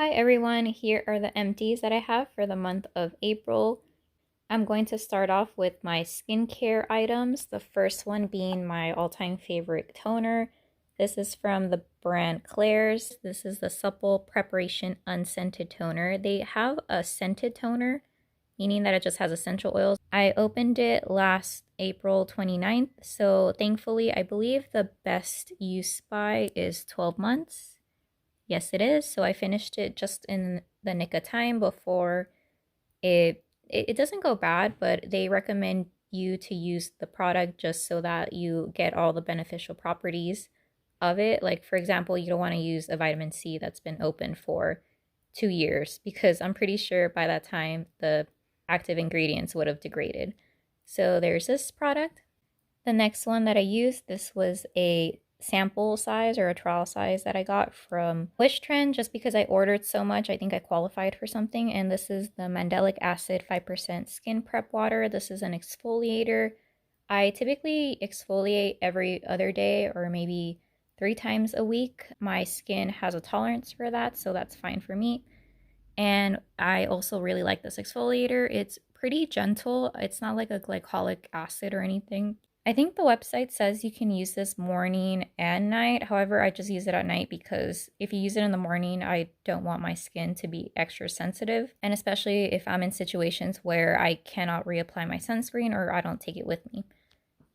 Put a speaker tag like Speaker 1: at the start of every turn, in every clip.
Speaker 1: Hi everyone, here are the empties that I have for the month of April. I'm going to start off with my skincare items. The first one being my all-time favorite toner. This is from the brand Claire's. This is the Supple Preparation Unscented Toner. They have a scented toner, meaning that it just has essential oils. I opened it last April 29th, so thankfully I believe the best use by is 12 months. Yes, it is. So I finished it just in the nick of time before it doesn't go bad, but they recommend you to use the product just so that you get all the beneficial properties of it. Like, for example, you don't want to use a vitamin C that's been open for 2 years because I'm pretty sure by that time the active ingredients would have degraded. So there's this product. The next one that I used, this was a sample size or a trial size that I got from Wishtrend just because I ordered so much. I think I qualified for something. And this is the Mandelic Acid 5% Skin Prep Water. This is an exfoliator. I typically exfoliate every other day or maybe 3 times a week. My skin has a tolerance for that, so that's fine for me. And I also really like this exfoliator. It's pretty gentle. It's not like a glycolic acid or anything. I think the website says you can use this morning and night. However, I just use it at night because if you use it in the morning, I don't want my skin to be extra sensitive. And especially if I'm in situations where I cannot reapply my sunscreen or I don't take it with me.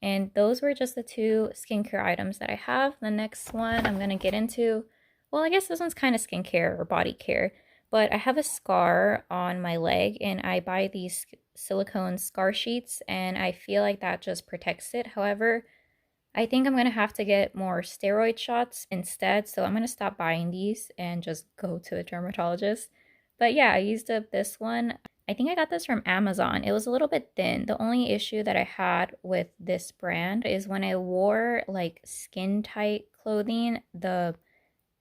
Speaker 1: And those were just the two skincare items that I have. The next one I'm going to get into, well, I guess this one's kind of skincare or body care. But I have a scar on my leg and I buy these silicone scar sheets and I feel like that just protects it. However, I think I'm going to have to get more steroid shots instead. So I'm going to stop buying these and just go to a dermatologist. But yeah, I used up this one. I think I got this from Amazon. It was a little bit thin. The only issue that I had with this brand is when I wore like skin tight clothing, the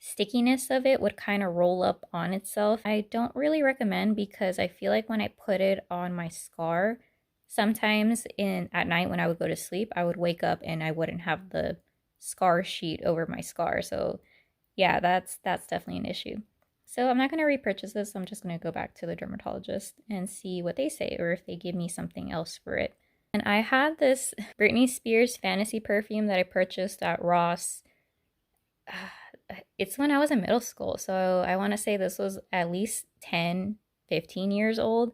Speaker 1: stickiness of it would kind of roll up on itself. I don't really recommend because I feel like when I put it on my scar, sometimes at night when I would go to sleep, I would wake up and I wouldn't have the scar sheet over my scar. So yeah, that's definitely an issue. So I'm not going to repurchase this. I'm just going to go back to the dermatologist and see what they say or if they give me something else for it. And I had this Britney Spears fantasy perfume that I purchased at Ross. It's when I was in middle school. So I want to say this was at least 10, 15 years old.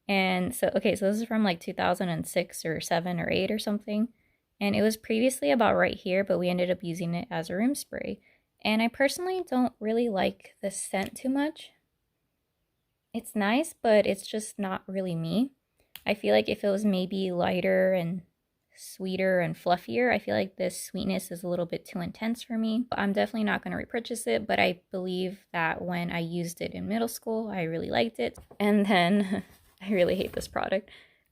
Speaker 1: And so, okay, so this is from like 2006 or 7 or 8 or something. And it was previously about right here, but we ended up using it as a room spray. And I personally don't really like the scent too much. It's nice, but it's just not really me. I feel like if it was maybe lighter and sweeter and fluffier, I feel like this sweetness is a little bit too intense for me. I'm definitely not going to repurchase it, but I believe that when I used it in middle school, I really liked it. And then I really hate this product.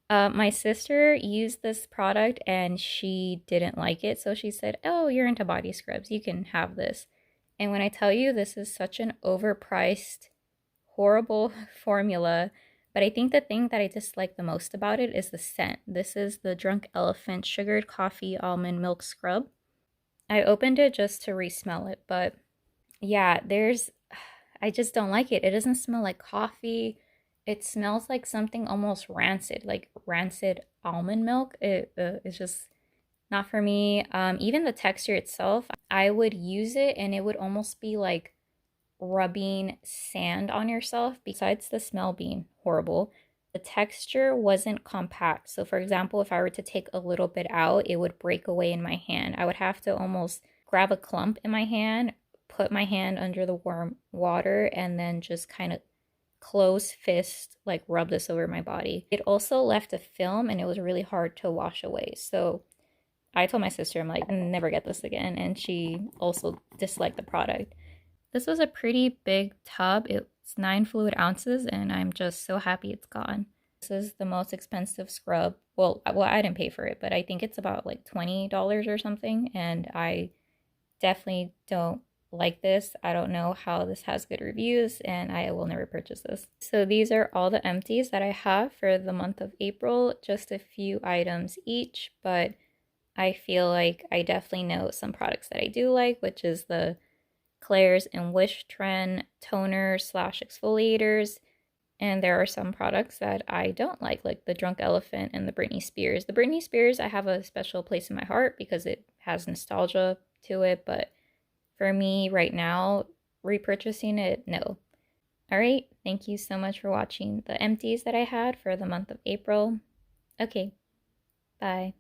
Speaker 1: My sister used this product and she didn't like it. So she said, "Oh, you're into body scrubs. You can have this." And when I tell you this is such an overpriced, horrible formula, but I think the thing that I dislike the most about it is the scent. This is the Drunk Elephant Sugared Coffee Almond Milk Scrub. I opened it just to re-smell it, but yeah, I just don't like it. It doesn't smell like coffee. It smells like something almost rancid, like rancid almond milk. It's just not for me. Even the texture itself, I would use it and it would almost be like rubbing sand on yourself. Besides the smell being horrible, the texture wasn't compact. So for example, if I were to take a little bit out, it would break away in my hand. I would have to almost grab a clump in my hand, put my hand under the warm water, and then just kind of close fist like rub this over my body. It also left a film and it was really hard to wash away. So I told my sister, I'm like, never get this again. And she also disliked the product. This was a pretty big tub. It's 9 fluid ounces and I'm just so happy it's gone. This is the most expensive scrub. Well, I didn't pay for it, but I think it's about like $20 or something. And I definitely don't like this. I don't know how this has good reviews and I will never purchase this. So these are all the empties that I have for the month of April. Just a few items each, but I feel like I definitely know some products that I do like, which is the Claire's and Wish Trend toner slash exfoliators. And there are some products that I don't like the Drunk Elephant and the Britney Spears. The Britney Spears, I have a special place in my heart because it has nostalgia to it, but for me right now, repurchasing it, no. All right, thank you so much for watching the empties that I had for the month of April. Okay, bye.